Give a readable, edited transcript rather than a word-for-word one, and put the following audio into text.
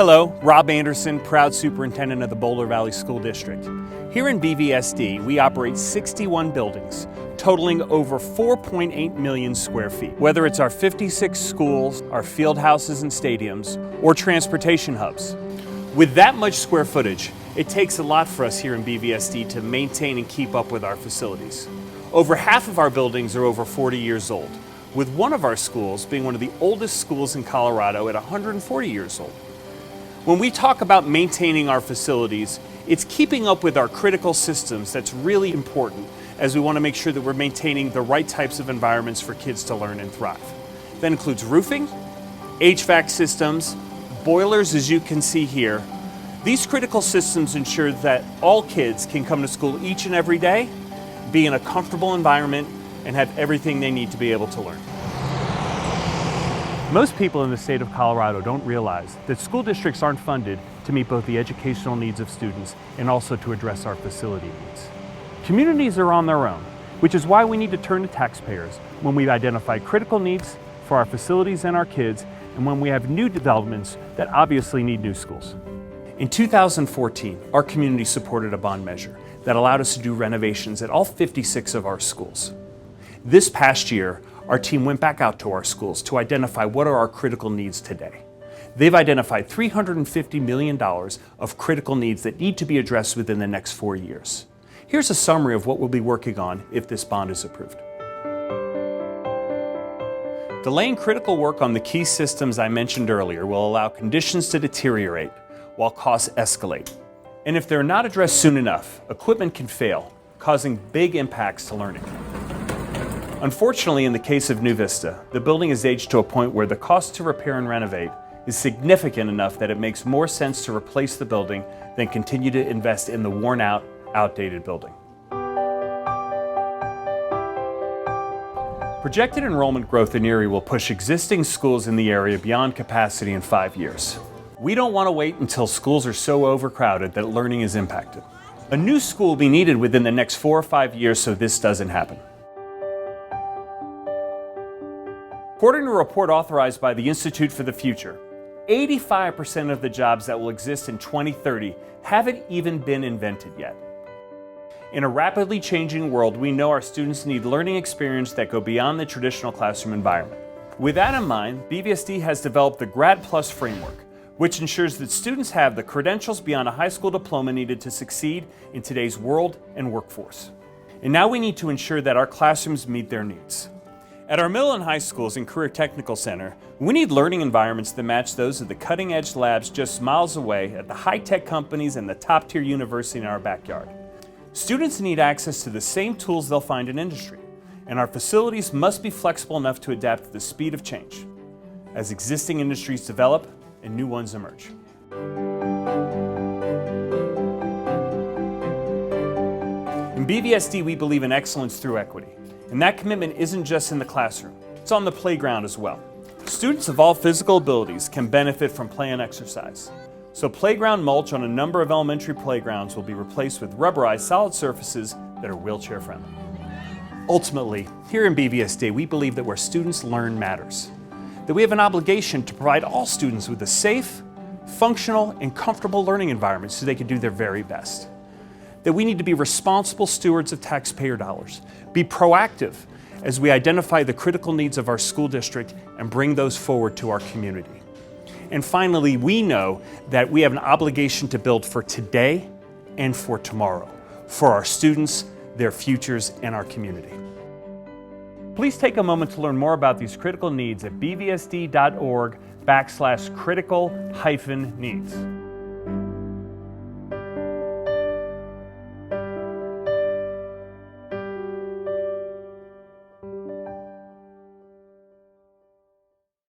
Hello, Rob Anderson, proud superintendent of the Boulder Valley School District. Here in BVSD, we operate 61 buildings, totaling over 4.8 million square feet. Whether it's our 56 schools, our field houses and stadiums, or transportation hubs. With that much square footage, it takes a lot for us here in BVSD to maintain and keep up with our facilities. Over half of our buildings are over 40 years old, with one of our schools being one of the oldest schools in Colorado at 140 years old. When we talk about maintaining our facilities, it's keeping up with our critical systems that's really important, as we want to make sure that we're maintaining the right types of environments for kids to learn and thrive. That includes roofing, HVAC systems, boilers, as you can see here. These critical systems ensure that all kids can come to school each and every day, be in a comfortable environment, and have everything they need to be able to learn. Most people in the state of Colorado don't realize that school districts aren't funded to meet both the educational needs of students and also to address our facility needs. Communities are on their own, which is why we need to turn to taxpayers when we've identified critical needs for our facilities and our kids, and when we have new developments that obviously need new schools. In 2014, our community supported a bond measure that allowed us to do renovations at all 56 of our schools. This past year, our team went back out to our schools to identify what are our critical needs today. They've identified $350 million of critical needs that need to be addressed within the next 4 years. Here's a summary of what we'll be working on if this bond is approved. Delaying critical work on the key systems I mentioned earlier will allow conditions to deteriorate while costs escalate. And if they're not addressed soon enough, equipment can fail, causing big impacts to learning. Unfortunately, in the case of New Vista, the building is aged to a point where the cost to repair and renovate is significant enough that it makes more sense to replace the building than continue to invest in the worn-out, outdated building. Projected enrollment growth in Erie will push existing schools in the area beyond capacity in 5 years. We don't want to wait until schools are so overcrowded that learning is impacted. A new school will be needed within the next 4 or 5 years so this doesn't happen. According to a report authorized by the Institute for the Future, 85% of the jobs that will exist in 2030 haven't even been invented yet. In a rapidly changing world, we know our students need learning experience that go beyond the traditional classroom environment. With that in mind, BVSD has developed the Grad Plus framework, which ensures that students have the credentials beyond a high school diploma needed to succeed in today's world and workforce. And now we need to ensure that our classrooms meet their needs. At our middle and high schools and Career Technical Center, we need learning environments that match those of the cutting-edge labs just miles away at the high-tech companies and the top-tier university in our backyard. Students need access to the same tools they'll find in industry, and our facilities must be flexible enough to adapt to the speed of change as existing industries develop and new ones emerge. In BVSD, we believe in excellence through equity. And that commitment isn't just in the classroom, it's on the playground as well. Students of all physical abilities can benefit from play and exercise. So playground mulch on a number of elementary playgrounds will be replaced with rubberized solid surfaces that are wheelchair friendly. Ultimately, here in BVSD, we believe that where students learn matters. That we have an obligation to provide all students with a safe, functional, and comfortable learning environment so they can do their very best. That we need to be responsible stewards of taxpayer dollars, be proactive as we identify the critical needs of our school district and bring those forward to our community. And finally, we know that we have an obligation to build for today and for tomorrow, for our students, their futures, and our community. Please take a moment to learn more about these critical needs at bvsd.org/critical-needs.